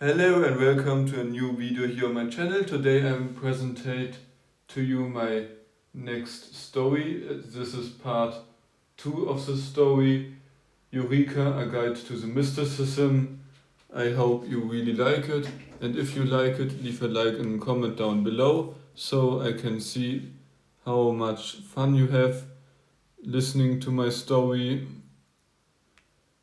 Hello and welcome to a new video here on my channel. Today I will present to you my next story. This is part 2 of the story, Eureka, a guide to the mysticism. I hope you really like it, and if you like it, leave a like and comment down below so I can see how much fun you have listening to my story.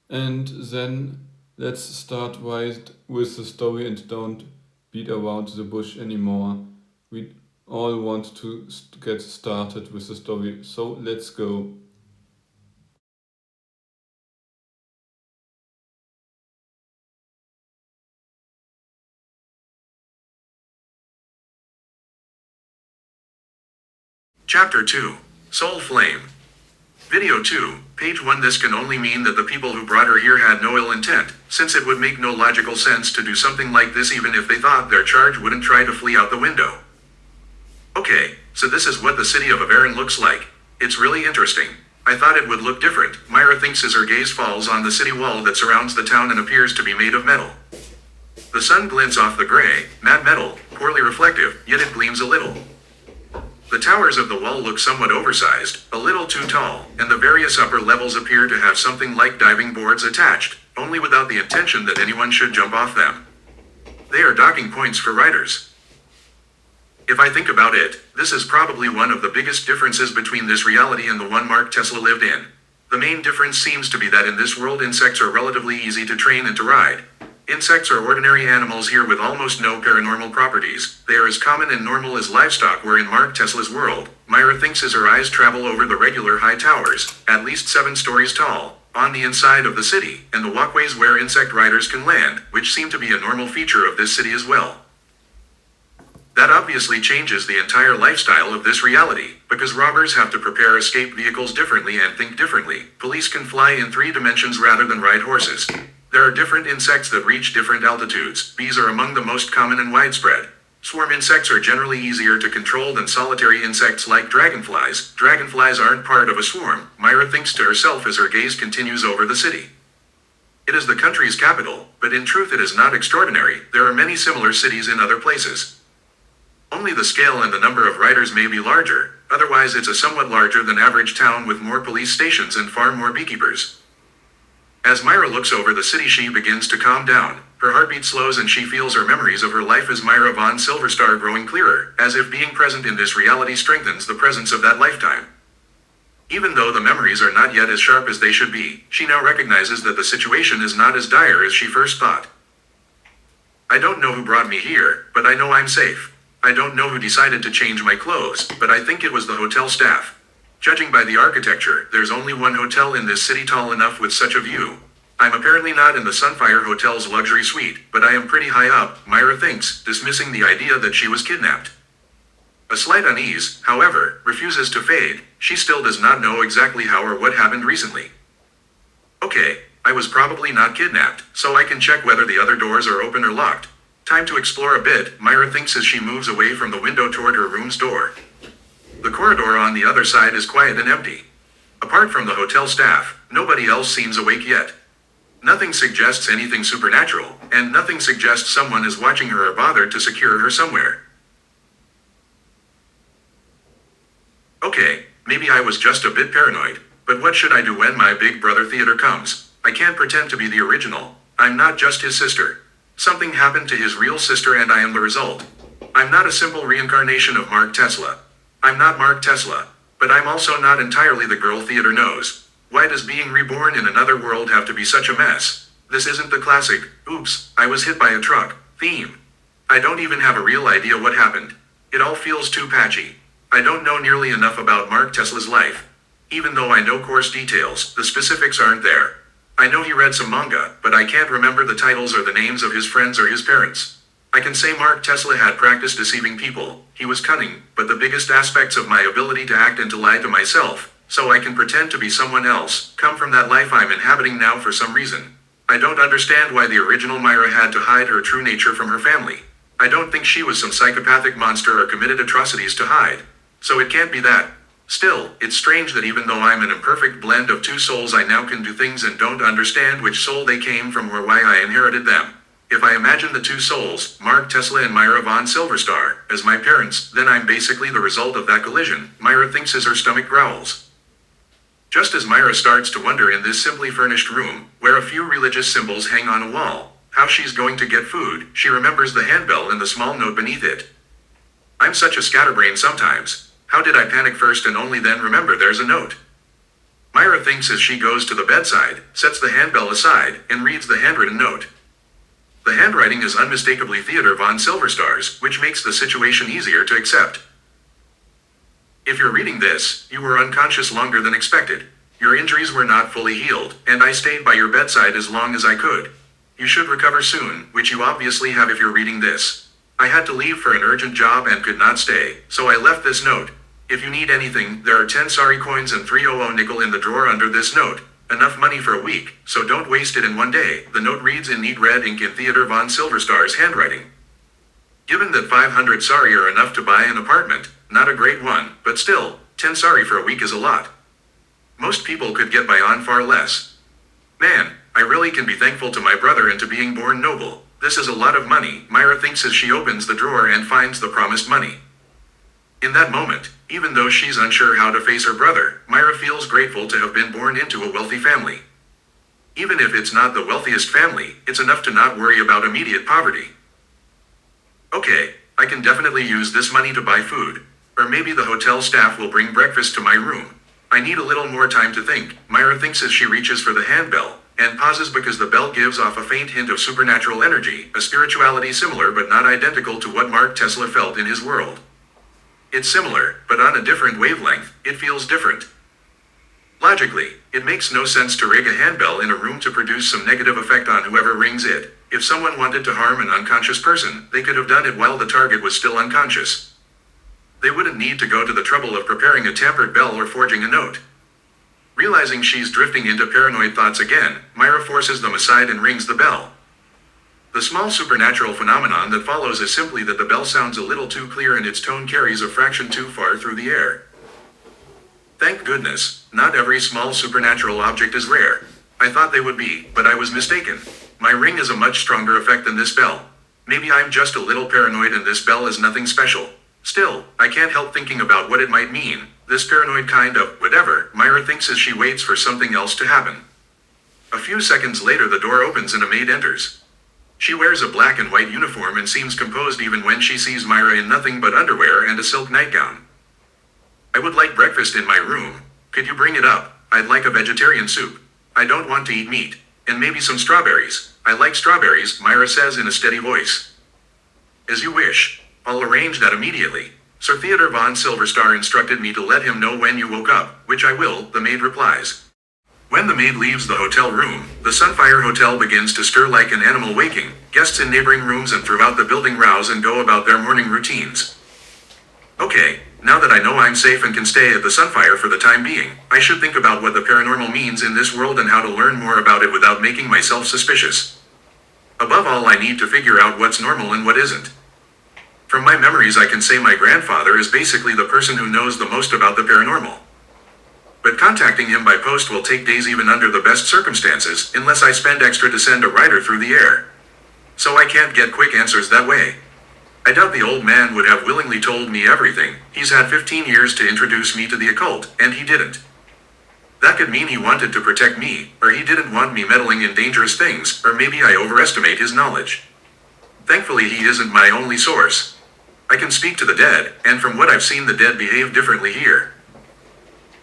And then let's start right with the story and don't beat around the bush anymore. We all want to get started with the story, so let's go. Chapter 2. Soul Flame. Video 2, page 1. This can only mean that the people who brought her here had no ill intent, since it would make no logical sense to do something like this even if they thought their charge wouldn't try to flee out the window. Okay, so this is what the city of Averin looks like. It's really interesting. I thought it would look different, Myra thinks as her gaze falls on the city wall that surrounds the town and appears to be made of metal. The sun glints off the gray, matte metal, poorly reflective, yet it gleams a little. The towers of the wall look somewhat oversized, a little too tall, and the various upper levels appear to have something like diving boards attached, only without the intention that anyone should jump off them. They are docking points for riders. If I think about it, this is probably one of the biggest differences between this reality and the one Mark Tesla lived in. The main difference seems to be that in this world insects are relatively easy to train and to ride. Insects are ordinary animals here with almost no paranormal properties. They are as common and normal as livestock, where in Mark Tesla's world, Myra thinks as her eyes travel over the regular high towers, at least 7 stories tall, on the inside of the city, and the walkways where insect riders can land, which seem to be a normal feature of this city as well. That obviously changes the entire lifestyle of this reality, because robbers have to prepare escape vehicles differently and think differently. Police can fly in 3 dimensions rather than ride horses. There are different insects that reach different altitudes. Bees are among the most common and widespread. Swarm insects are generally easier to control than solitary insects like dragonflies. Dragonflies aren't part of a swarm, Myra thinks to herself as her gaze continues over the city. It is the country's capital, but in truth it is not extraordinary. There are many similar cities in other places. Only the scale and the number of riders may be larger, otherwise it's a somewhat larger than average town with more police stations and far more beekeepers. As Myra looks over the city, she begins to calm down. Her heartbeat slows and she feels her memories of her life as Myra von Silverstar growing clearer, as if being present in this reality strengthens the presence of that lifetime. Even though the memories are not yet as sharp as they should be, she now recognizes that the situation is not as dire as she first thought. I don't know who brought me here, but I know I'm safe. I don't know who decided to change my clothes, but I think it was the hotel staff. Judging by the architecture, there's only one hotel in this city tall enough with such a view. I'm apparently not in the Sunfire Hotel's luxury suite, but I am pretty high up, Myra thinks, dismissing the idea that she was kidnapped. A slight unease, however, refuses to fade. She still does not know exactly how or what happened recently. Okay, I was probably not kidnapped, so I can check whether the other doors are open or locked. Time to explore a bit, Myra thinks as she moves away from the window toward her room's door. The corridor on the other side is quiet and empty. Apart from the hotel staff, nobody else seems awake yet. Nothing suggests anything supernatural, and nothing suggests someone is watching her or bothered to secure her somewhere. Okay, maybe I was just a bit paranoid, but what should I do when my big brother Theodore comes? I can't pretend to be the original. I'm not just his sister. Something happened to his real sister and I am the result. I'm not a simple reincarnation of Mark Tesla. I'm not Mark Tesla, but I'm also not entirely the girl Theodore knows. Why does being reborn in another world have to be such a mess? This isn't the classic, oops, I was hit by a truck, theme. I don't even have a real idea what happened. It all feels too patchy. I don't know nearly enough about Mark Tesla's life. Even though I know coarse details, the specifics aren't there. I know he read some manga, but I can't remember the titles or the names of his friends or his parents. I can say Mark Tesla had practiced deceiving people. He was cunning, but the biggest aspects of my ability to act and to lie to myself, so I can pretend to be someone else, come from that life I'm inhabiting now for some reason. I don't understand why the original Myra had to hide her true nature from her family. I don't think she was some psychopathic monster or committed atrocities to hide. So it can't be that. Still, it's strange that even though I'm an imperfect blend of 2 souls, I now can do things and don't understand which soul they came from or why I inherited them. If I imagine the two souls, Mark Tesla and Myra von Silverstar, as my parents, then I'm basically the result of that collision, Myra thinks as her stomach growls. Just as Myra starts to wonder in this simply furnished room, where a few religious symbols hang on a wall, how she's going to get food, she remembers the handbell and the small note beneath it. I'm such a scatterbrain sometimes. How did I panic first and only then remember there's a note? Myra thinks as she goes to the bedside, sets the handbell aside, and reads the handwritten note. The handwriting is unmistakably Theodore von Silverstar's, which makes the situation easier to accept. If you're reading this, you were unconscious longer than expected. Your injuries were not fully healed, and I stayed by your bedside as long as I could. You should recover soon, which you obviously have if you're reading this. I had to leave for an urgent job and could not stay, so I left this note. If you need anything, there are 10 sorry coins and 300 nickel in the drawer under this note. Enough money for a week, so don't waste it in one day. The note reads in neat red ink in Theodore von Silverstar's handwriting. Given that 500 sorry are enough to buy an apartment, not a great one, but still, 10 sorry for a week is a lot. Most people could get by on far less. Man, I really can be thankful to my brother and to being born noble. This is a lot of money, Myra thinks as she opens the drawer and finds the promised money. In that moment, even though she's unsure how to face her brother, Myra feels grateful to have been born into a wealthy family. Even if it's not the wealthiest family, it's enough to not worry about immediate poverty. Okay, I can definitely use this money to buy food. Or maybe the hotel staff will bring breakfast to my room. I need a little more time to think, Myra thinks as she reaches for the handbell, and pauses because the bell gives off a faint hint of supernatural energy, a spirituality similar but not identical to what Mark Tesla felt in his world. It's similar, but on a different wavelength, it feels different. Logically, it makes no sense to rig a handbell in a room to produce some negative effect on whoever rings it. If someone wanted to harm an unconscious person, they could have done it while the target was still unconscious. They wouldn't need to go to the trouble of preparing a tampered bell or forging a note. Realizing she's drifting into paranoid thoughts again, Myra forces them aside and rings the bell. The small supernatural phenomenon that follows is simply that the bell sounds a little too clear and its tone carries a fraction too far through the air. Thank goodness, not every small supernatural object is rare. I thought they would be, but I was mistaken. My ring is a much stronger effect than this bell. Maybe I'm just a little paranoid and this bell is nothing special. Still, I can't help thinking about what it might mean. This paranoid kind of whatever, Myra thinks as she waits for something else to happen. A few seconds later the door opens and a maid enters. She wears a black and white uniform and seems composed even when she sees Myra in nothing but underwear and a silk nightgown. I would like breakfast in my room. Could you bring it up? I'd like a vegetarian soup. I don't want to eat meat. And maybe some strawberries. I like strawberries, Myra says in a steady voice. As you wish. I'll arrange that immediately. Sir Theodore von Silverstar instructed me to let him know when you woke up, which I will, the maid replies. When the maid leaves the hotel room, the Sunfire Hotel begins to stir like an animal waking. Guests in neighboring rooms and throughout the building rouse and go about their morning routines. Okay, now that I know I'm safe and can stay at the Sunfire for the time being, I should think about what the paranormal means in this world and how to learn more about it without making myself suspicious. Above all, I need to figure out what's normal and what isn't. From my memories I can say my grandfather is basically the person who knows the most about the paranormal. But contacting him by post will take days even under the best circumstances, unless I spend extra to send a rider through the air. So I can't get quick answers that way. I doubt the old man would have willingly told me everything. He's had 15 years to introduce me to the occult, and he didn't. That could mean he wanted to protect me, or he didn't want me meddling in dangerous things, or maybe I overestimate his knowledge. Thankfully he isn't my only source. I can speak to the dead, and from what I've seen the dead behave differently here.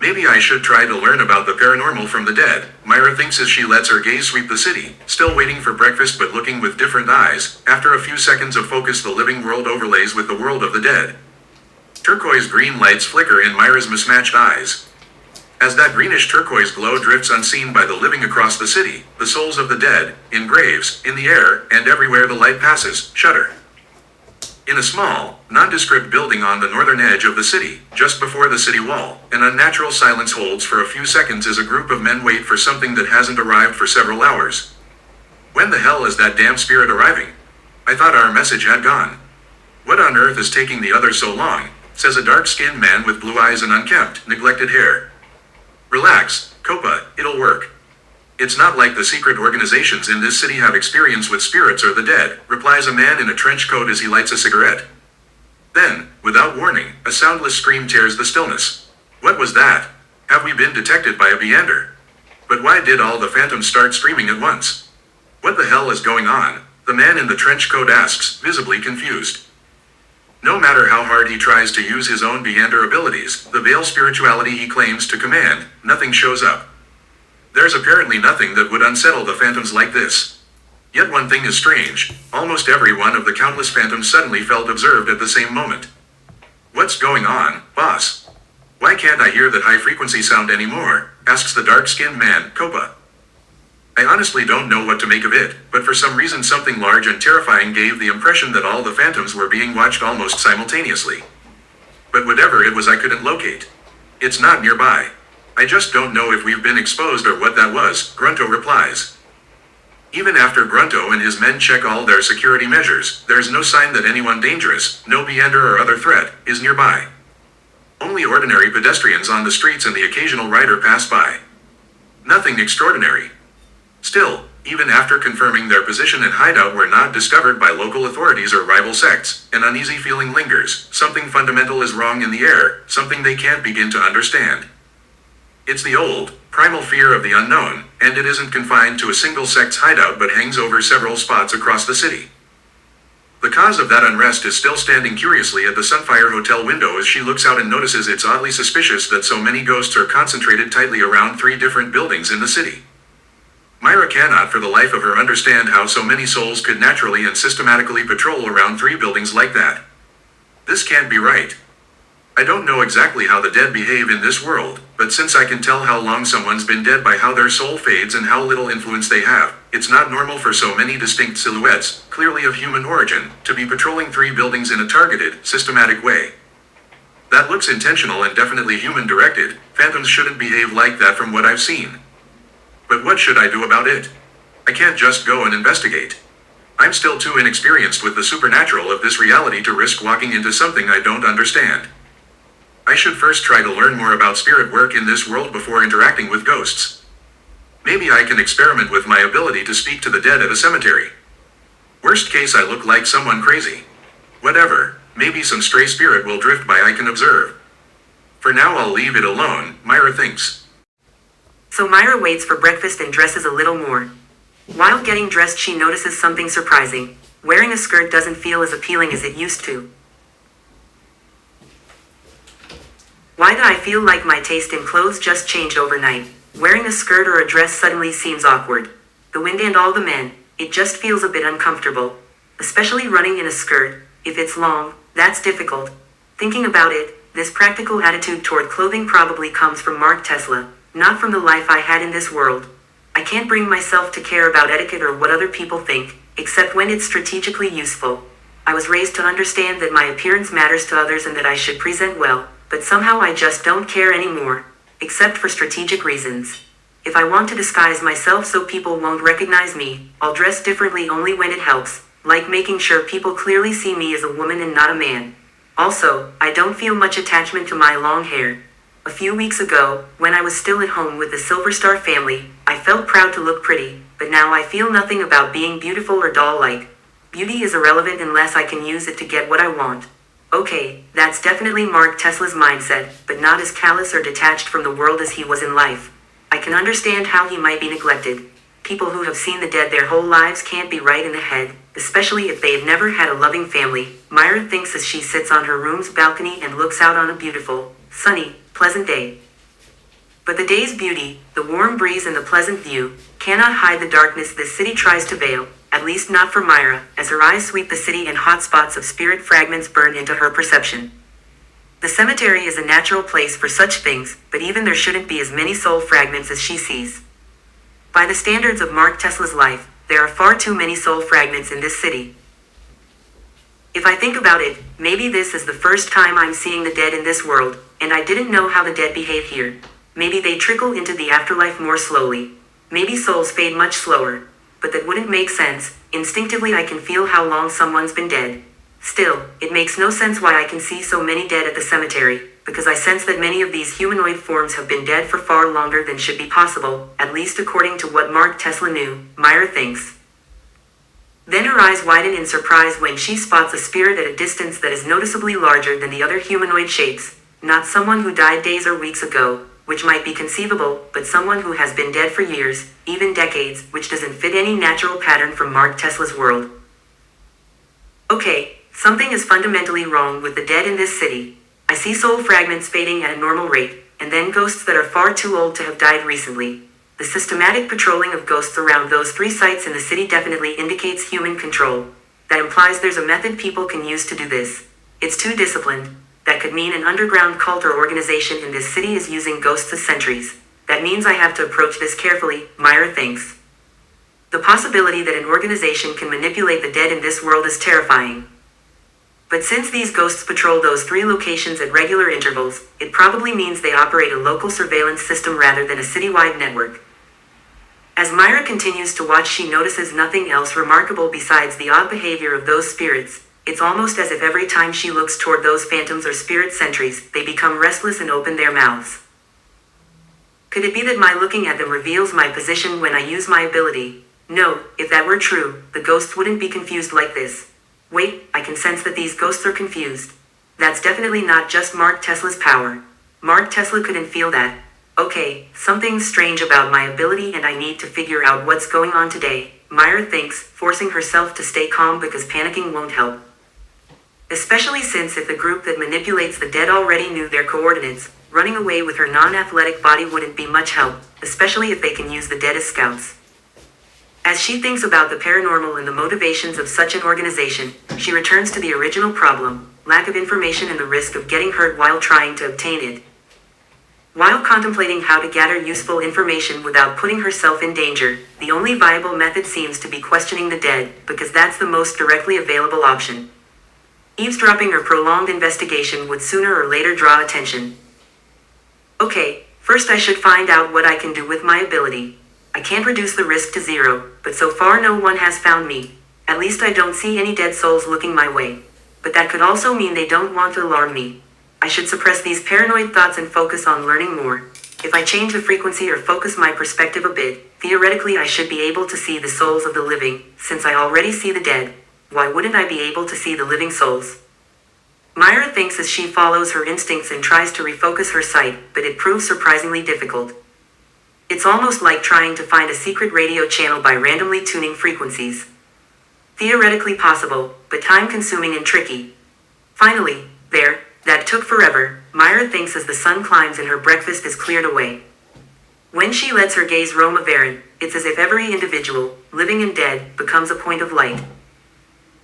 Maybe I should try to learn about the paranormal from the dead, Myra thinks as she lets her gaze sweep the city, still waiting for breakfast but looking with different eyes. After a few seconds of focus the living world overlays with the world of the dead. Turquoise green lights flicker in Myra's mismatched eyes. As that greenish turquoise glow drifts unseen by the living across the city, the souls of the dead, in graves, in the air, and everywhere the light passes, shudder. In a small, nondescript building on the northern edge of the city, just before the city wall, an unnatural silence holds for a few seconds as a group of men wait for something that hasn't arrived for several hours. When the hell is that damn spirit arriving? I thought our message had gone. What on earth is taking the others so long? Says a dark-skinned man with blue eyes and unkempt, neglected hair. Relax, Copa, it'll work. It's not like the secret organizations in this city have experience with spirits or the dead, replies a man in a trench coat as he lights a cigarette. Then, without warning, a soundless scream tears the stillness. What was that? Have we been detected by a Beander? But why did all the phantoms start screaming at once? What the hell is going on? The man in the trench coat asks, visibly confused. No matter how hard he tries to use his own Beander abilities, the veiled spirituality he claims to command, nothing shows up. There's apparently nothing that would unsettle the phantoms like this. Yet one thing is strange, almost every one of the countless phantoms suddenly felt observed at the same moment. What's going on, boss? Why can't I hear that high-frequency sound anymore? Asks the dark-skinned man, Copa. I honestly don't know what to make of it, but for some reason something large and terrifying gave the impression that all the phantoms were being watched almost simultaneously. But whatever it was I couldn't locate. It's not nearby. I just don't know if we've been exposed or what that was, Grunto replies. Even after Grunto and his men check all their security measures, there's no sign that anyone dangerous, no Beander or other threat, is nearby. Only ordinary pedestrians on the streets and the occasional rider pass by. Nothing extraordinary. Still, even after confirming their position and hideout were not discovered by local authorities or rival sects, an uneasy feeling lingers. Something fundamental is wrong in the air, something they can't begin to understand. It's the old, primal fear of the unknown, and it isn't confined to a single sect's hideout but hangs over several spots across the city. The cause of that unrest is still standing curiously at the Sunfire Hotel window as she looks out and notices it's oddly suspicious that so many ghosts are concentrated tightly around 3 different buildings in the city. Myra cannot for the life of her understand how so many souls could naturally and systematically patrol around 3 buildings like that. This can't be right. I don't know exactly how the dead behave in this world, but since I can tell how long someone's been dead by how their soul fades and how little influence they have, it's not normal for so many distinct silhouettes, clearly of human origin, to be patrolling 3 buildings in a targeted, systematic way. That looks intentional and definitely human-directed. Phantoms shouldn't behave like that from what I've seen. But what should I do about it? I can't just go and investigate. I'm still too inexperienced with the supernatural of this reality to risk walking into something I don't understand. I should first try to learn more about spirit work in this world before interacting with ghosts. Maybe I can experiment with my ability to speak to the dead at a cemetery. Worst case I look like someone crazy. Whatever, maybe some stray spirit will drift by I can observe. For now I'll leave it alone, Myra thinks. So Myra waits for breakfast and dresses a little more. While getting dressed she notices something surprising. Wearing a skirt doesn't feel as appealing as it used to. Why do I feel like my taste in clothes just changed overnight? Wearing a skirt or a dress suddenly seems awkward. The wind and all the men, it just feels a bit uncomfortable. Especially running in a skirt, if it's long, that's difficult. Thinking about it, this practical attitude toward clothing probably comes from Mark Tesla, not from the life I had in this world. I can't bring myself to care about etiquette or what other people think, except when it's strategically useful. I was raised to understand that my appearance matters to others and that I should present well, but somehow I just don't care anymore, except for strategic reasons. If I want to disguise myself so people won't recognize me, I'll dress differently only when it helps, like making sure people clearly see me as a woman and not a man. Also, I don't feel much attachment to my long hair. A few weeks ago, when I was still at home with the Silver Star family, I felt proud to look pretty, but now I feel nothing about being beautiful or doll-like. Beauty is irrelevant unless I can use it to get what I want. Okay, that's definitely Mark Tesla's mindset, but not as callous or detached from the world as he was in life. I can understand how he might be neglected. People who have seen the dead their whole lives can't be right in the head, especially if they've never had a loving family, Myra thinks as she sits on her room's balcony and looks out on a beautiful, sunny, pleasant day. But the day's beauty, the warm breeze and the pleasant view, cannot hide the darkness this city tries to veil, at least not for Myra, as her eyes sweep the city and hot spots of spirit fragments burn into her perception. The cemetery is a natural place for such things, but even there shouldn't be as many soul fragments as she sees. By the standards of Mark Tesla's life, there are far too many soul fragments in this city. If I think about it, maybe this is the first time I'm seeing the dead in this world, and I didn't know how the dead behave here. Maybe they trickle into the afterlife more slowly. Maybe souls fade much slower. But that wouldn't make sense. Instinctively I can feel how long someone's been dead. Still, it makes no sense why I can see so many dead at the cemetery. because I sense that many of these humanoid forms have been dead for far longer than should be possible, at least according to what Mark Tesla knew, Myra thinks. Then her eyes widen in surprise when she spots a spirit at a distance that is noticeably larger than the other humanoid shapes, not someone who died days or weeks ago, which might be conceivable, but someone who has been dead for years, even decades, which doesn't fit any natural pattern from Mark Tesla's world. Okay, something is fundamentally wrong with the dead in this city. I see soul fragments fading at a normal rate, and then ghosts that are far too old to have died recently. The systematic patrolling of ghosts around those 3 sites in the city definitely indicates human control. That implies there's a method people can use to do this. It's too disciplined. That could mean an underground cult or organization in this city is using ghosts as sentries. That means I have to approach this carefully, Myra thinks. The possibility that an organization can manipulate the dead in this world is terrifying. But since these ghosts patrol those 3 locations at regular intervals, it probably means they operate a local surveillance system rather than a citywide network. As Myra continues to watch, she notices nothing else remarkable besides the odd behavior of those spirits. It's almost as if every time she looks toward those phantoms or spirit sentries, they become restless and open their mouths. Could it be that my looking at them reveals my position when I use my ability? No, if that were true, the ghosts wouldn't be confused like this. Wait, I can sense that these ghosts are confused. That's definitely not just Mark Tesla's power. Mark Tesla couldn't feel that. Okay, something's strange about my ability and I need to figure out what's going on today, Myra thinks, forcing herself to stay calm because panicking won't help. Especially since if the group that manipulates the dead already knew their coordinates, running away with her non-athletic body wouldn't be much help, especially if they can use the dead as scouts. As she thinks about the paranormal and the motivations of such an organization, she returns to the original problem, lack of information and the risk of getting hurt while trying to obtain it. While contemplating how to gather useful information without putting herself in danger, the only viable method seems to be questioning the dead, because that's the most directly available option. Eavesdropping or prolonged investigation would sooner or later draw attention. Okay, first I should find out what I can do with my ability. I can't reduce the risk to 0, but so far no one has found me. At least I don't see any dead souls looking my way. But that could also mean they don't want to alarm me. I should suppress these paranoid thoughts and focus on learning more. If I change the frequency or focus my perspective a bit, theoretically I should be able to see the souls of the living, since I already see the dead. Why wouldn't I be able to see the living souls? Myra thinks as she follows her instincts and tries to refocus her sight, but it proves surprisingly difficult. It's almost like trying to find a secret radio channel by randomly tuning frequencies. Theoretically possible, but time-consuming and tricky. Finally, that took forever, Myra thinks as the sun climbs and her breakfast is cleared away. When she lets her gaze roam a Varan, it's as if every individual, living and dead, becomes a point of light.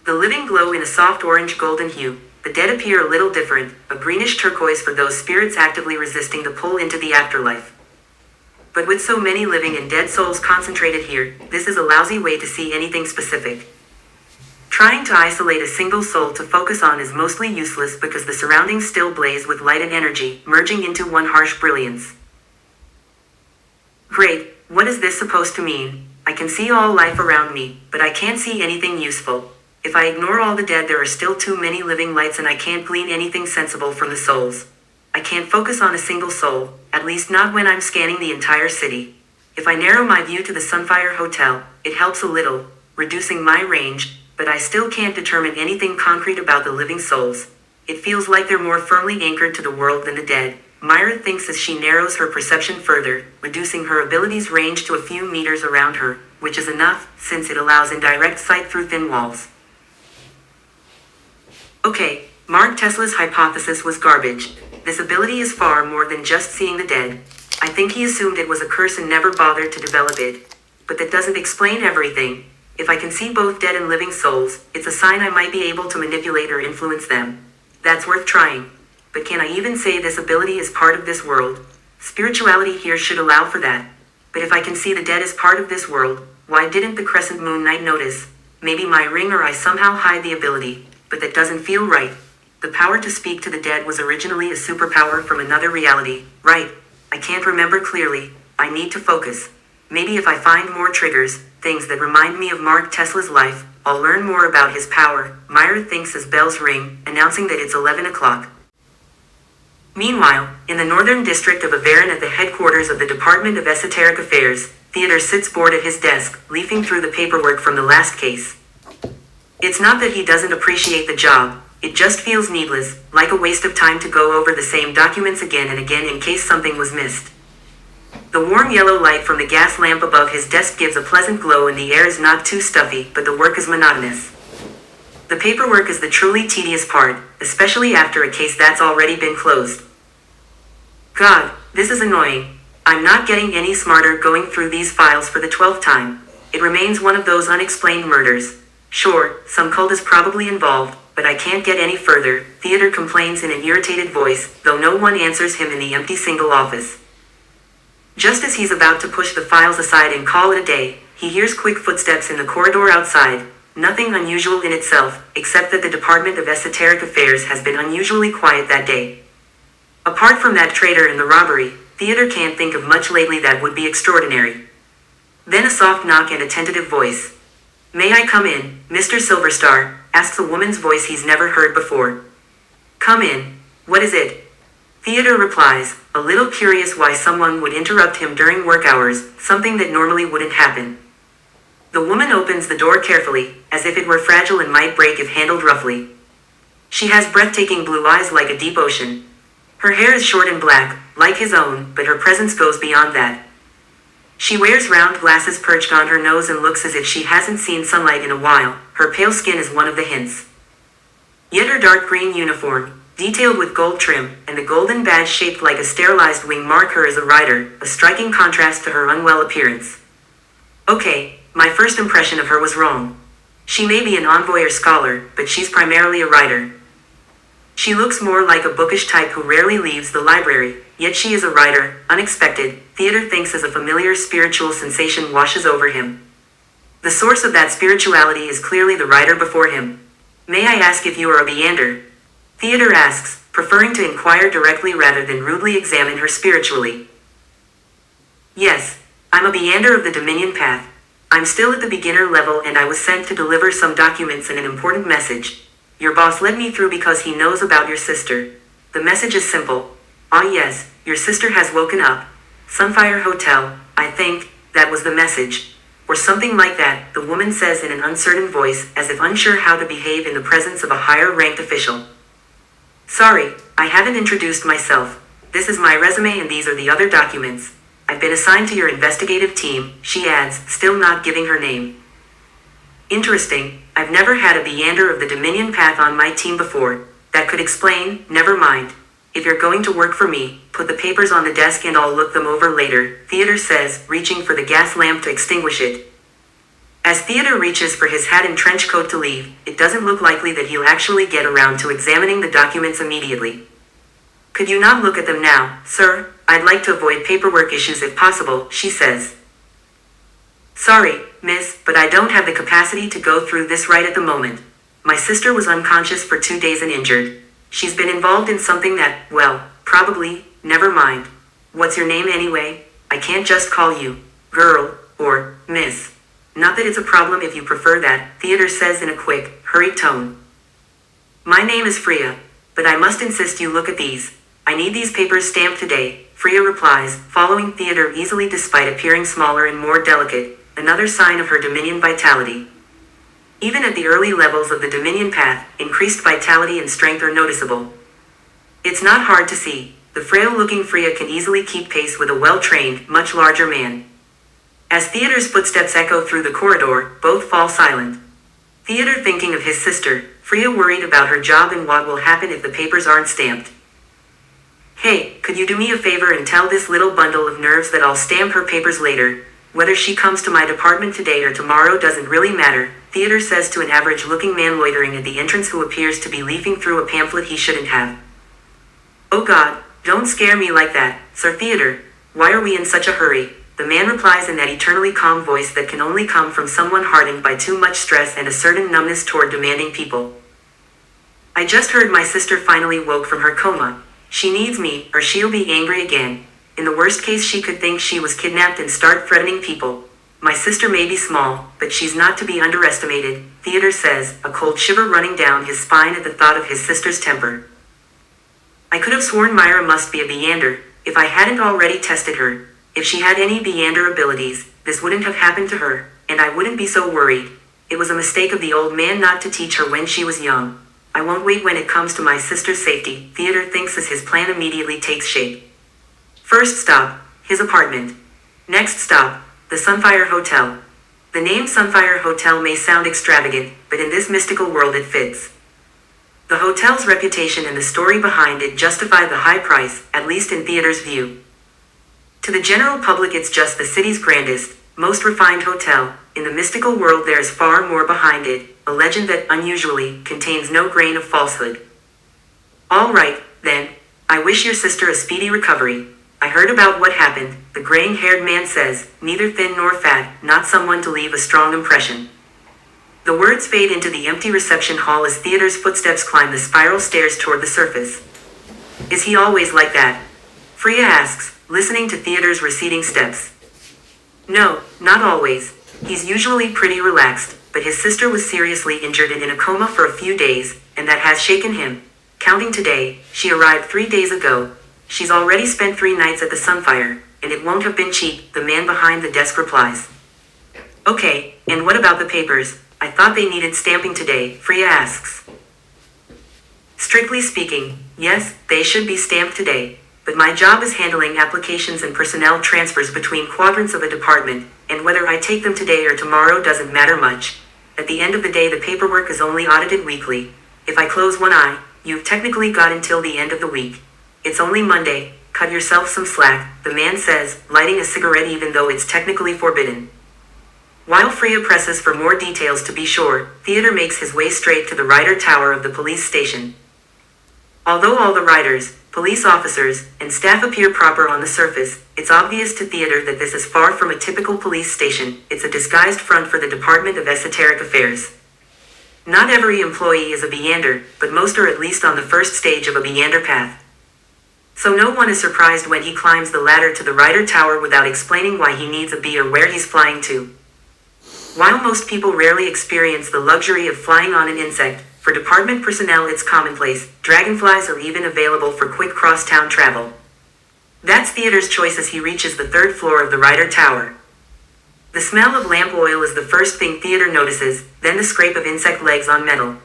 The living glow in a soft orange-golden hue, the dead appear a little different, a greenish turquoise for those spirits actively resisting the pull into the afterlife. But with so many living and dead souls concentrated here, this is a lousy way to see anything specific. Trying to isolate a single soul to focus on is mostly useless because the surroundings still blaze with light and energy, merging into one harsh brilliance. Great, what is this supposed to mean? I can see all life around me, but I can't see anything useful. If I ignore all the dead, there are still too many living lights and I can't glean anything sensible from the souls. I can't focus on a single soul, at least not when I'm scanning the entire city. If I narrow my view to the Sunfire Hotel, it helps a little, reducing my range, but I still can't determine anything concrete about the living souls. It feels like they're more firmly anchored to the world than the dead, Myra thinks as she narrows her perception further, reducing her ability's range to a few meters around her, which is enough, since it allows indirect sight through thin walls. Okay, Mark Tesla's hypothesis was garbage. This ability is far more than just seeing the dead. I think he assumed it was a curse and never bothered to develop it. But that doesn't explain everything. If I can see both dead and living souls, it's a sign I might be able to manipulate or influence them. That's worth trying. But can I even say this ability is part of this world? Spirituality here should allow for that. But if I can see the dead as part of this world, why didn't the Crescent Moon Knight notice? Maybe my ring or I somehow hide the ability, but that doesn't feel right. The power to speak to the dead was originally a superpower from another reality, right? I can't remember clearly. I need to focus. Maybe if I find more triggers, things that remind me of Mark Tesla's life, I'll learn more about his power, Myra thinks as bells ring, announcing that it's 11 o'clock. Meanwhile, in the northern district of Avarin at the headquarters of the Department of Esoteric Affairs, Theodore sits bored at his desk, leafing through the paperwork from the last case. It's not that he doesn't appreciate the job, it just feels needless, like a waste of time to go over the same documents again and again in case something was missed. The warm yellow light from the gas lamp above his desk gives a pleasant glow and the air is not too stuffy, but the work is monotonous. The paperwork is the truly tedious part, especially after a case that's already been closed. God, this is annoying. I'm not getting any smarter going through these files for the 12th time. It remains one of those unexplained murders. Sure, some cult is probably involved, but I can't get any further, Theodore complains in an irritated voice, though no one answers him in the empty single office. Just as he's about to push the files aside and call it a day, he hears quick footsteps in the corridor outside, nothing unusual in itself, except that the Department of Esoteric Affairs has been unusually quiet that day. Apart from that traitor and the robbery, Theodore can't think of much lately that would be extraordinary. Then a soft knock and a tentative voice. "May I come in, Mr. Silverstar?" asks a woman's voice he's never heard before. "Come in. What is it?" Theodore replies, a little curious why someone would interrupt him during work hours, something that normally wouldn't happen. The woman opens the door carefully, as if it were fragile and might break if handled roughly. She has breathtaking blue eyes like a deep ocean. Her hair is short and black, like his own, but her presence goes beyond that. She wears round glasses perched on her nose and looks as if she hasn't seen sunlight in a while. Her pale skin is one of the hints. Yet her dark green uniform, detailed with gold trim, and the golden badge shaped like a sterilized wing mark her as a rider, a striking contrast to her unwell appearance. Okay, my first impression of her was wrong. She may be an envoy or scholar, but she's primarily a writer. She looks more like a bookish type who rarely leaves the library, yet she is a writer, unexpected, Theodore thinks as a familiar spiritual sensation washes over him. The source of that spirituality is clearly the writer before him. "May I ask if you are a Beander?" Theodore asks, preferring to inquire directly rather than rudely examine her spiritually. "Yes, I'm a Beander of the Dominion Path. I'm still at the beginner level and I was sent to deliver some documents and an important message. Your boss led me through because he knows about your sister. The message is simple. Ah yes, your sister has woken up. Sunfire Hotel, I think, that was the message. Or something like that," the woman says in an uncertain voice, as if unsure how to behave in the presence of a higher-ranked official. "Sorry, I haven't introduced myself. This is my resume and these are the other documents. I've been assigned to your investigative team," she adds, still not giving her name. "Interesting, I've never had a Beander of the Dominion Path on my team before. That could explain, never mind. If you're going to work for me, put the papers on the desk and I'll look them over later," Theodore says, reaching for the gas lamp to extinguish it. As Theodore reaches for his hat and trench coat to leave, it doesn't look likely that he'll actually get around to examining the documents immediately. "Could you not look at them now, sir? I'd like to avoid paperwork issues if possible," she says. "Sorry, miss, but I don't have the capacity to go through this right at the moment. My sister was unconscious for 2 days and injured. She's been involved in something that, well, probably, never mind. What's your name anyway? I can't just call you girl or miss. Not that it's a problem if you prefer that," Theodore says in a quick, hurried tone. "My name is Freya, but I must insist you look at these. I need these papers stamped today," Freya replies, following Theodore easily despite appearing smaller and more delicate, another sign of her Dominion vitality. Even at the early levels of the Dominion Path, increased vitality and strength are noticeable. It's not hard to see. The frail-looking Freya can easily keep pace with a well-trained, much larger man. As Theodore's footsteps echo through the corridor, both fall silent. Theodore thinking of his sister, Freya worried about her job and what will happen if the papers aren't stamped. "Hey, could you do me a favor and tell this little bundle of nerves that I'll stamp her papers later? Whether she comes to my department today or tomorrow doesn't really matter," Theodore says to an average-looking man loitering at the entrance who appears to be leafing through a pamphlet he shouldn't have. "Oh God, don't scare me like that, Sir Theodore. Why are we in such a hurry?" The man replies in that eternally calm voice that can only come from someone hardened by too much stress and a certain numbness toward demanding people. "I just heard my sister finally woke from her coma. She needs me, or she'll be angry again. In the worst case she could think she was kidnapped and start threatening people. My sister may be small, but she's not to be underestimated," Theodore says, a cold shiver running down his spine at the thought of his sister's temper. I could have sworn Myra must be a Beander, if I hadn't already tested her. If she had any Beander abilities, this wouldn't have happened to her, and I wouldn't be so worried. It was a mistake of the old man not to teach her when she was young. I won't wait when it comes to my sister's safety, Theodore thinks as his plan immediately takes shape. First stop, his apartment. Next stop, the Sunfire Hotel. The name Sunfire Hotel may sound extravagant, but in this mystical world it fits. The hotel's reputation and the story behind it justify the high price, at least in Theodore's view. To the general public it's just the city's grandest, most refined hotel. In the mystical world there is far more behind it, a legend that, unusually, contains no grain of falsehood. All right, then. I wish your sister a speedy recovery. I heard about what happened, the graying-haired man says, neither thin nor fat, not someone to leave a strong impression. The words fade into the empty reception hall as Theodore's footsteps climb the spiral stairs toward the surface. Is he always like that? Freya asks, listening to Theodore's receding steps. No, not always. He's usually pretty relaxed, but his sister was seriously injured and in a coma for a few days, and that has shaken him. Counting today, she arrived 3 days ago. She's already spent 3 nights at the Sunfire, and it won't have been cheap, the man behind the desk replies. Okay, and what about the papers? I thought they needed stamping today, Freya asks. Strictly speaking, yes, they should be stamped today, but my job is handling applications and personnel transfers between quadrants of a department, and whether I take them today or tomorrow doesn't matter much. At the end of the day the paperwork is only audited weekly. If I close one eye, you've technically got until the end of the week. It's only Monday, cut yourself some slack, the man says, lighting a cigarette even though it's technically forbidden. While Freya presses for more details to be sure, Theodore makes his way straight to the Rider Tower of the police station. Although all the riders, police officers, and staff appear proper on the surface, it's obvious to Theodore that this is far from a typical police station, it's a disguised front for the Department of Esoteric Affairs. Not every employee is a Beander, but most are at least on the first stage of a Beander path. So no one is surprised when he climbs the ladder to the Rider Tower without explaining why he needs a bee or where he's flying to. While most people rarely experience the luxury of flying on an insect, for department personnel it's commonplace, dragonflies are even available for quick cross-town travel. That's Theodore's choice as he reaches the 3rd floor of the Rider Tower. The smell of lamp oil is the first thing Theodore notices, then the scrape of insect legs on metal.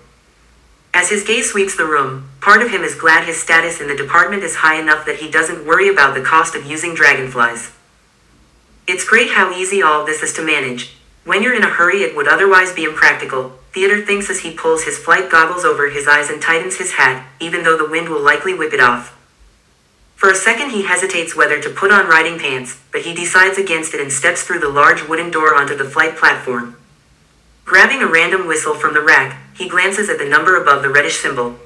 As his gaze sweeps the room, part of him is glad his status in the department is high enough that he doesn't worry about the cost of using dragonflies. It's great how easy all this is to manage. When you're in a hurry it would otherwise be impractical, Theodore thinks as he pulls his flight goggles over his eyes and tightens his hat, even though the wind will likely whip it off. For a second he hesitates whether to put on riding pants, but he decides against it and steps through the large wooden door onto the flight platform. Grabbing a random whistle from the rack, he glances at the number above the reddish symbol.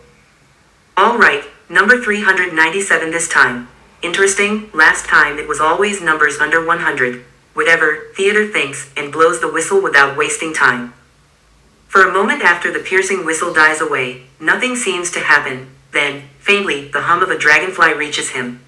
All right, number 397 this time. Interesting, last time it was always numbers under 100. Whatever, Theodore thinks, and blows the whistle without wasting time. For a moment after the piercing whistle dies away, nothing seems to happen. Then, faintly, the hum of a dragonfly reaches him.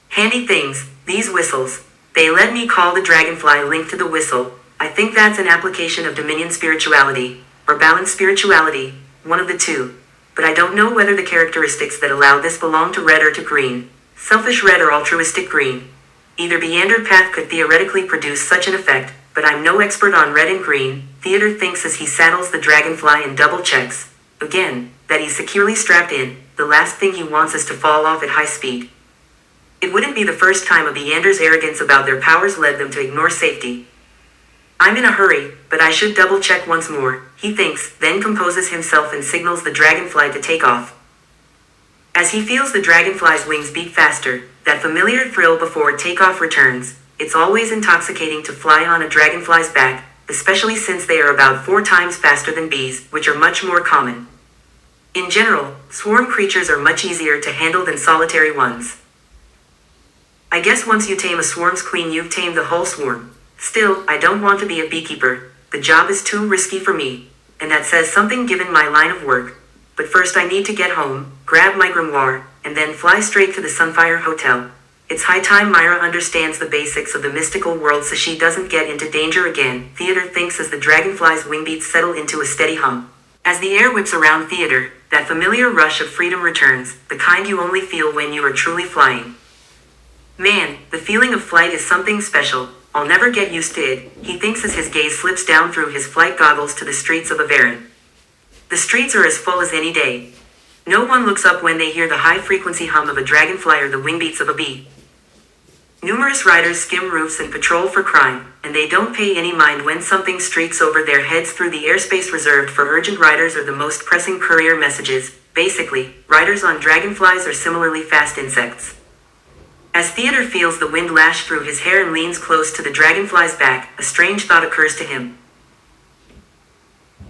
Handy things, these whistles. They let me call the dragonfly linked to the whistle. I think that's an application of Dominion spirituality, or balanced spirituality, one of the two. But I don't know whether the characteristics that allow this belong to red or to green. Selfish red or altruistic green. Either Beander path could theoretically produce such an effect, but I'm no expert on red and green, Theodore thinks as he saddles the dragonfly and double checks, again, that he's securely strapped in. The last thing he wants is to fall off at high speed. It wouldn't be the first time a Beander's arrogance about their powers led them to ignore safety. I'm in a hurry, but I should double check once more, he thinks, then composes himself and signals the dragonfly to take off. As he feels the dragonfly's wings beat faster, that familiar thrill before takeoff returns. It's always intoxicating to fly on a dragonfly's back, especially since they are about 4 times faster than bees, which are much more common. In general, swarm creatures are much easier to handle than solitary ones. I guess once you tame a swarm's queen you've tamed the whole swarm. Still, I don't want to be a beekeeper, the job is too risky for me, and that says something given my line of work. But first I need to get home, grab my grimoire, and then fly straight to the Sunfire Hotel. It's high time Myra understands the basics of the mystical world so she doesn't get into danger again, Theodore thinks as the dragonfly's wing beats settle into a steady hum. As the air whips around Theodore, That familiar rush of freedom returns, the kind you only feel when you are truly flying. Man, the feeling of flight is something special. I'll never get used to it, he thinks as his gaze slips down through his flight goggles to the streets of Avarin. The streets are as full as any day. No one looks up when they hear the high-frequency hum of a dragonfly or the wing beats of a bee. Numerous riders skim roofs and patrol for crime, and they don't pay any mind when something streaks over their heads through the airspace reserved for urgent riders or the most pressing courier messages. Basically, riders on dragonflies are similarly fast insects. As Theodore feels the wind lash through his hair and leans close to the dragonfly's back, a strange thought occurs to him.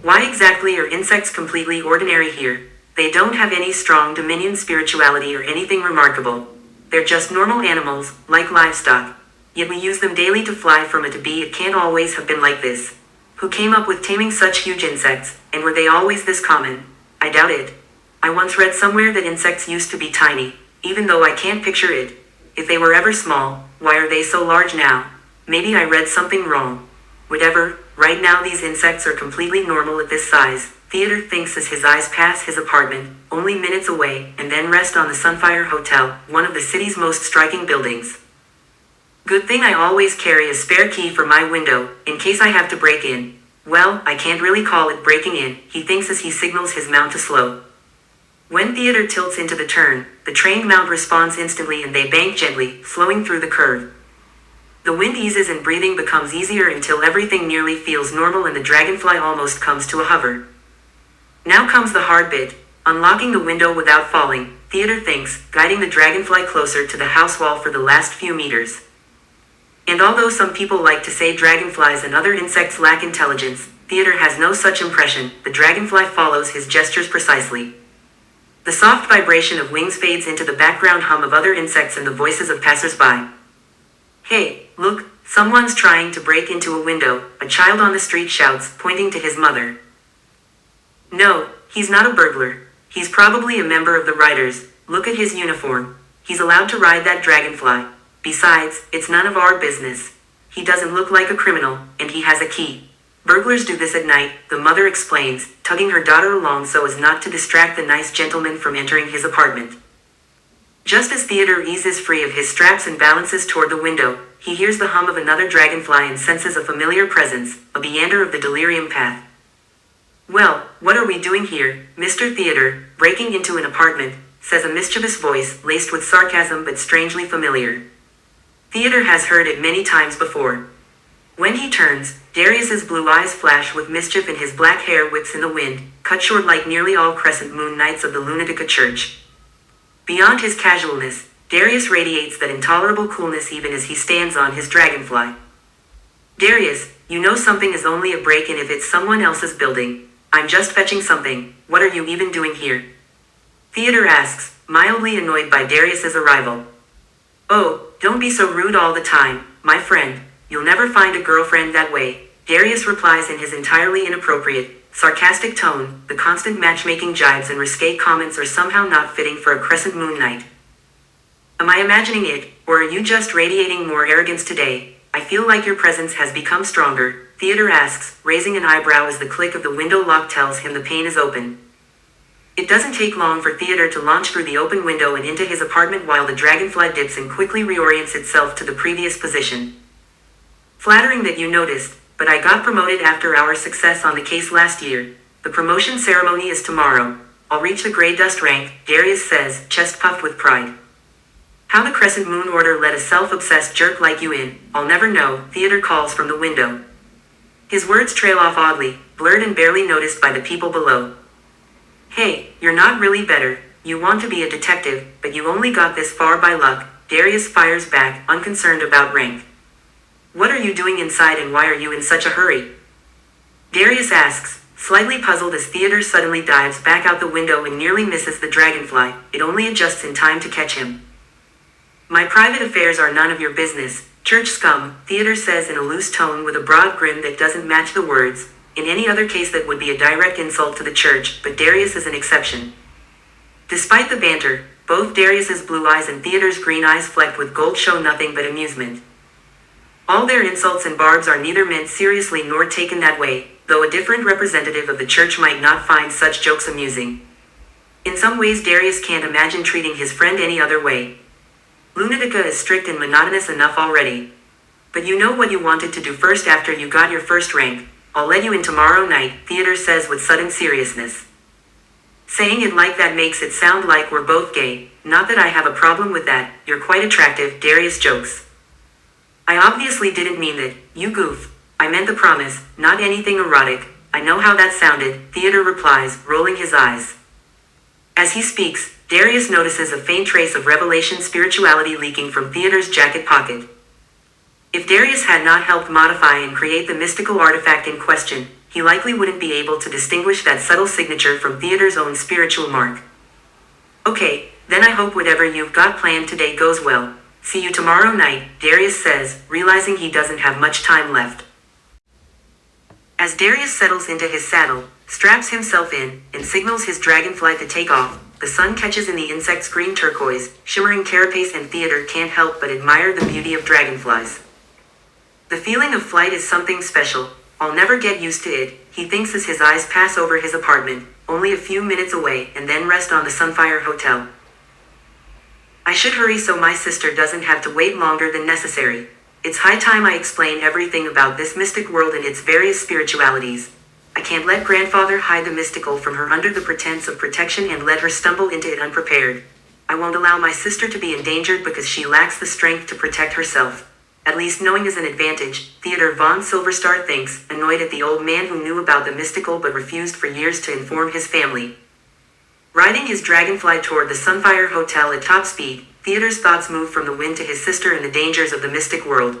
Why exactly are insects completely ordinary here? They don't have any strong dominion spirituality or anything remarkable. They're just normal animals, like livestock. Yet we use them daily to fly from A to B. It can't always have been like this. Who came up with taming such huge insects, and were they always this common? I doubt it. I once read somewhere that insects used to be tiny, even though I can't picture it. If they were ever small, why are they so large now? Maybe I read something wrong. Whatever, right now these insects are completely normal at this size, Theodore thinks as his eyes pass his apartment, only minutes away, and then rest on the Sunfire Hotel, one of the city's most striking buildings. Good thing I always carry a spare key for my window, in case I have to break in. Well, I can't really call it breaking in, he thinks as he signals his mount to slow. When Theodore tilts into the turn, the trained mount responds instantly and they bank gently, flowing through the curve. The wind eases and breathing becomes easier until everything nearly feels normal and the dragonfly almost comes to a hover. Now comes the hard bit, unlocking the window without falling, Theodore thinks, guiding the dragonfly closer to the house wall for the last few meters. And although some people like to say dragonflies and other insects lack intelligence, Theodore has no such impression. The dragonfly follows his gestures precisely. The soft vibration of wings fades into the background hum of other insects and the voices of passers-by. Hey, look, someone's trying to break into a window, a child on the street shouts, pointing to his mother. No, he's not a burglar. He's probably a member of the Riders. Look at his uniform. He's allowed to ride that dragonfly. Besides, it's none of our business. He doesn't look like a criminal, and he has a key. Burglars do this at night, the mother explains, tugging her daughter along so as not to distract the nice gentleman from entering his apartment. Just as Theodore eases free of his straps and balances toward the window, he hears the hum of another dragonfly and senses a familiar presence, a meander of the delirium path. Well, what are we doing here, Mr. Theodore? Breaking into an apartment, says a mischievous voice, laced with sarcasm but strangely familiar. Theodore has heard it many times before. When he turns, Darius's blue eyes flash with mischief and his black hair whips in the wind, cut short like nearly all crescent moon nights of the Lunatica Church. Beyond his casualness, Darius radiates that intolerable coolness even as he stands on his dragonfly. Darius, you know something is only a break-in if it's someone else's building. I'm just fetching something. What are you even doing here? Theodore asks, mildly annoyed by Darius's arrival. Oh, don't be so rude all the time, my friend. You'll never find a girlfriend that way, Darius replies in his entirely inappropriate, sarcastic tone. The constant matchmaking jibes and risque comments are somehow not fitting for a crescent moon night. Am I imagining it, or are you just radiating more arrogance today? I feel like your presence has become stronger, Theodore asks, raising an eyebrow as the click of the window lock tells him the pane is open. It doesn't take long for Theodore to launch through the open window and into his apartment while the dragonfly dips and quickly reorients itself to the previous position. Flattering that you noticed, but I got promoted after our success on the case last year. The promotion ceremony is tomorrow. I'll reach the gray dust rank, Darius says, chest puffed with pride. How the Crescent Moon Order let a self-obsessed jerk like you in, I'll never know, Theodore calls from the window. His words trail off oddly, blurred and barely noticed by the people below. Hey, you're not really better. You want to be a detective, but you only got this far by luck, Darius fires back, unconcerned about rank. What are you doing inside and why are you in such a hurry? Darius asks, slightly puzzled as Theodore suddenly dives back out the window and nearly misses the dragonfly. It only adjusts in time to catch him. My private affairs are none of your business, church scum, Theodore says in a loose tone with a broad grin that doesn't match the words. In any other case that would be a direct insult to the church, but Darius is an exception. Despite the banter, both Darius's blue eyes and Theodore's green eyes flecked with gold show nothing but amusement. All their insults and barbs are neither meant seriously nor taken that way, though a different representative of the church might not find such jokes amusing. In some ways Darius can't imagine treating his friend any other way. Lunatica is strict and monotonous enough already. But you know what you wanted to do first after you got your first rank. I'll let you in tomorrow night, Theodore says with sudden seriousness. Saying it like that makes it sound like we're both gay. Not that I have a problem with that, you're quite attractive, Darius jokes. I obviously didn't mean that, you goof. I meant the promise, not anything erotic. I know how that sounded, Theodore replies, rolling his eyes. As he speaks, Darius notices a faint trace of revelation spirituality leaking from Theodore's jacket pocket. If Darius had not helped modify and create the mystical artifact in question, he likely wouldn't be able to distinguish that subtle signature from Theodore's own spiritual mark. Okay, then I hope whatever you've got planned today goes well. See you tomorrow night, Darius says, realizing he doesn't have much time left. As Darius settles into his saddle, straps himself in, and signals his dragonfly to take off, the sun catches in the insect's green turquoise, shimmering carapace, and Theodore can't help but admire the beauty of dragonflies. The feeling of flight is something special. I'll never get used to it, he thinks as his eyes pass over his apartment, only a few minutes away, and then rest on the Sunfire Hotel. I should hurry so my sister doesn't have to wait longer than necessary. It's high time I explain everything about this mystic world and its various spiritualities. I can't let grandfather hide the mystical from her under the pretense of protection and let her stumble into it unprepared. I won't allow my sister to be endangered because she lacks the strength to protect herself. At least knowing is an advantage, Theodore von Silverstar thinks, annoyed at the old man who knew about the mystical but refused for years to inform his family. Riding his dragonfly toward the Sunfire Hotel at top speed, Theodore's thoughts move from the wind to his sister and the dangers of the mystic world.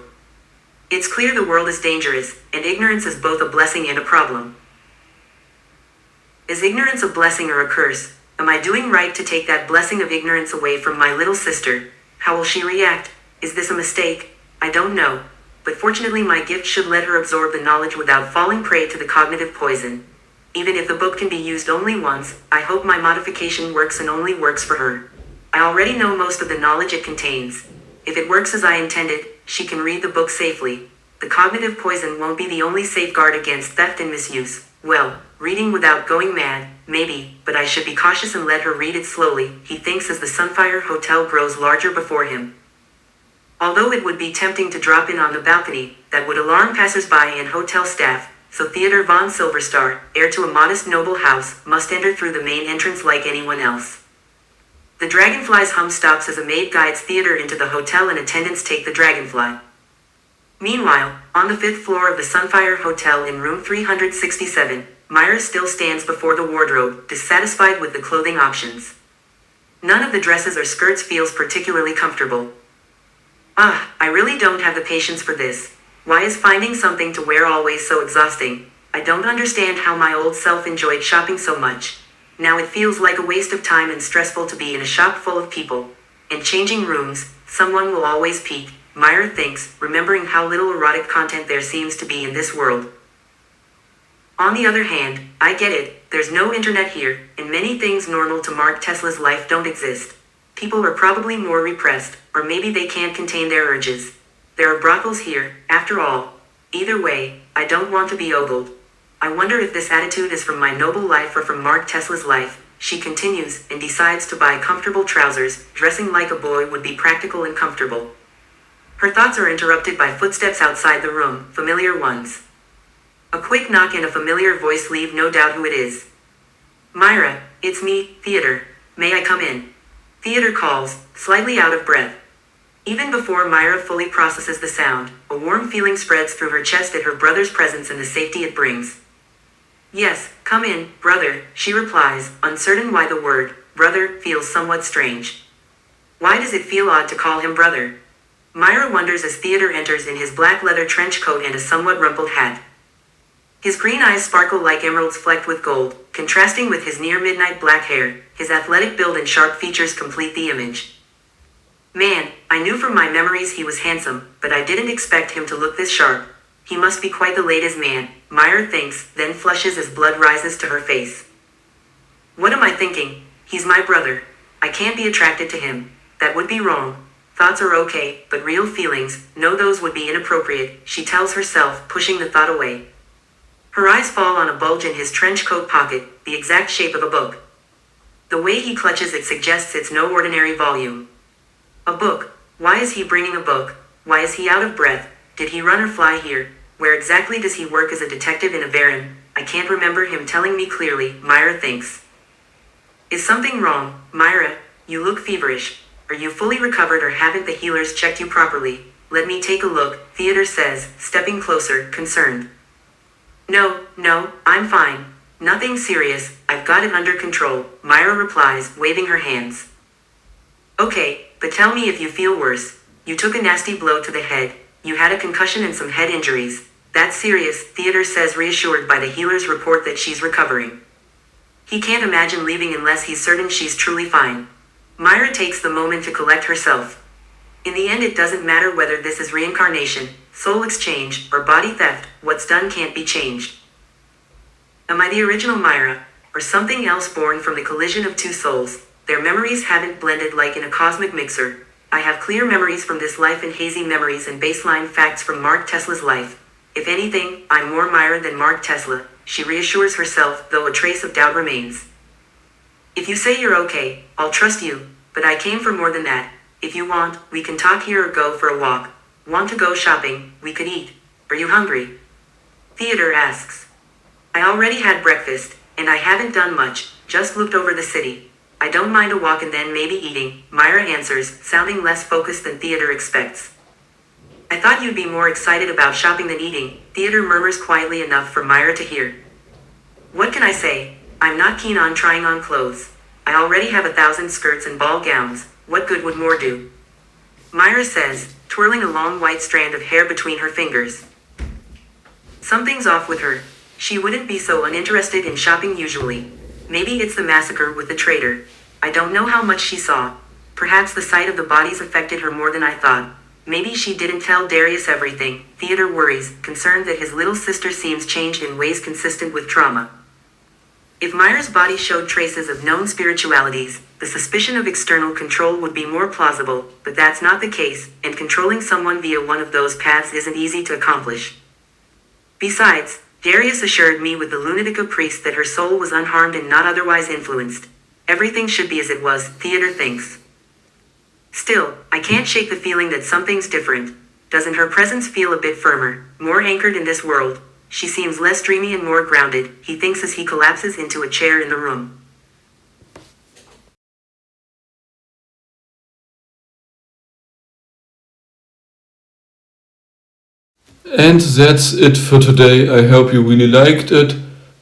It's clear the world is dangerous, and ignorance is both a blessing and a problem. Is ignorance a blessing or a curse? Am I doing right to take that blessing of ignorance away from my little sister? How will she react? Is this a mistake? I don't know. But fortunately my gift should let her absorb the knowledge without falling prey to the cognitive poison. Even if the book can be used only once, I hope my modification works and only works for her. I already know most of the knowledge it contains. If it works as I intended, she can read the book safely. The cognitive poison won't be the only safeguard against theft and misuse. Well, reading without going mad, maybe, but I should be cautious and let her read it slowly, he thinks as the Sunfire Hotel grows larger before him. Although it would be tempting to drop in on the balcony, that would alarm passers-by and hotel staff, so Theodore von Silverstar, heir to a modest noble house, must enter through the main entrance like anyone else. The dragonfly's hum stops as a maid guides Theodore into the hotel and attendants take the dragonfly. Meanwhile, on the 5th floor of the Sunfire Hotel in room 367, Myra still stands before the wardrobe, dissatisfied with the clothing options. None of the dresses or skirts feels particularly comfortable. I really don't have the patience for this. Why is finding something to wear always so exhausting? I don't understand how my old self enjoyed shopping so much. Now it feels like a waste of time and stressful to be in a shop full of people. And changing rooms, someone will always peek, Myra thinks, remembering how little erotic content there seems to be in this world. On the other hand, I get it, there's no internet here, and many things normal to Mark Tesla's life don't exist. People are probably more repressed, or maybe they can't contain their urges. There are brothels here, after all. Either way, I don't want to be ogled. I wonder if this attitude is from my noble life or from Mark Tesla's life, she continues, and decides to buy comfortable trousers. Dressing like a boy would be practical and comfortable. Her thoughts are interrupted by footsteps outside the room, familiar ones. A quick knock and a familiar voice leave no doubt who it is. Myra, it's me, Theodore. May I come in? Theodore calls, slightly out of breath. Even before Myra fully processes the sound, a warm feeling spreads through her chest at her brother's presence and the safety it brings. Yes, come in, brother, she replies, uncertain why the word, brother, feels somewhat strange. Why does it feel odd to call him brother? Myra wonders as Theodore enters in his black leather trench coat and a somewhat rumpled hat. His green eyes sparkle like emeralds flecked with gold, contrasting with his near-midnight black hair. His athletic build and sharp features complete the image. Man, I knew from my memories he was handsome, but I didn't expect him to look this sharp. He must be quite the latest man, Myra thinks, then flushes as blood rises to her face. What am I thinking? He's my brother. I can't be attracted to him. That would be wrong. Thoughts are okay, but real feelings, no, those would be inappropriate, she tells herself, pushing the thought away. Her eyes fall on a bulge in his trench coat pocket, the exact shape of a book. The way he clutches it suggests it's no ordinary volume. A book. Why is he bringing a book? Why is he out of breath? Did he run or fly here? Where exactly does he work as a detective in a Varan? I can't remember him telling me clearly, Myra thinks. Is something wrong, Myra? You look feverish. Are you fully recovered or haven't the healers checked you properly? Let me take a look, Theodore says, stepping closer, concerned. No, I'm fine. Nothing serious, I've got it under control, Myra replies, waving her hands. Okay, but tell me if you feel worse. You took a nasty blow to the head. You had a concussion and some head injuries. That's serious, Theodore says, reassured by the healer's report that she's recovering. He can't imagine leaving unless he's certain she's truly fine. Myra takes the moment to collect herself. In the end, it doesn't matter whether this is reincarnation, soul exchange, or body theft, what's done can't be changed. Am I the original Myra, or something else born from the collision of two souls? Their memories haven't blended like in a cosmic mixer. I have clear memories from this life and hazy memories and baseline facts from Mark Tesla's life. If anything, I'm more Myra than Mark Tesla, she reassures herself, though a trace of doubt remains. If you say you're okay, I'll trust you, but I came for more than that. If you want, we can talk here or go for a walk. Want to go shopping? We could eat. Are you hungry? Theodore asks. I already had breakfast, and I haven't done much, just looked over the city. I don't mind a walk and then maybe eating, Myra answers, sounding less focused than Theodore expects. I thought you'd be more excited about shopping than eating, Theodore murmurs quietly enough for Myra to hear. What can I say? I'm not keen on trying on clothes. I already have 1,000 skirts and ball gowns, what good would more do? Myra says, twirling a long white strand of hair between her fingers. Something's off with her. She wouldn't be so uninterested in shopping usually. Maybe it's the massacre with the traitor. I don't know how much she saw. Perhaps the sight of the bodies affected her more than I thought. Maybe she didn't tell Darius everything, Theodore worries, concerned that his little sister seems changed in ways consistent with trauma. If Myra's body showed traces of known spiritualities, the suspicion of external control would be more plausible, but that's not the case, and controlling someone via one of those paths isn't easy to accomplish. Besides, Darius assured me with the Lunatica priest that her soul was unharmed and not otherwise influenced. Everything should be as it was, Theodore thinks. Still, I can't shake the feeling that something's different. Doesn't her presence feel a bit firmer, more anchored in this world? She seems less dreamy and more grounded, he thinks as he collapses into a chair in the room. And that's it for today. I hope you really liked it.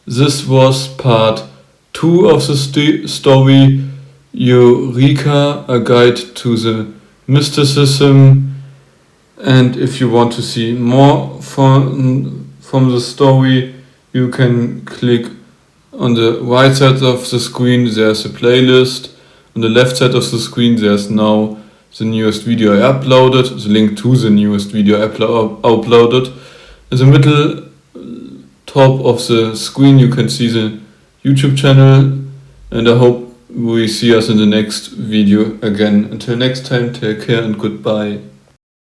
This was part 2 of the story Eureka, a guide to the mysticism. And if you want to see more from the story, you can click on the right side of the screen, there's a playlist. On the left side of the screen, there's now the newest video I uploaded, the link to the newest video I uploaded. In the middle top of the screen, you can see the YouTube channel, and I hope we see us in the next video again. Until next time, take care and goodbye.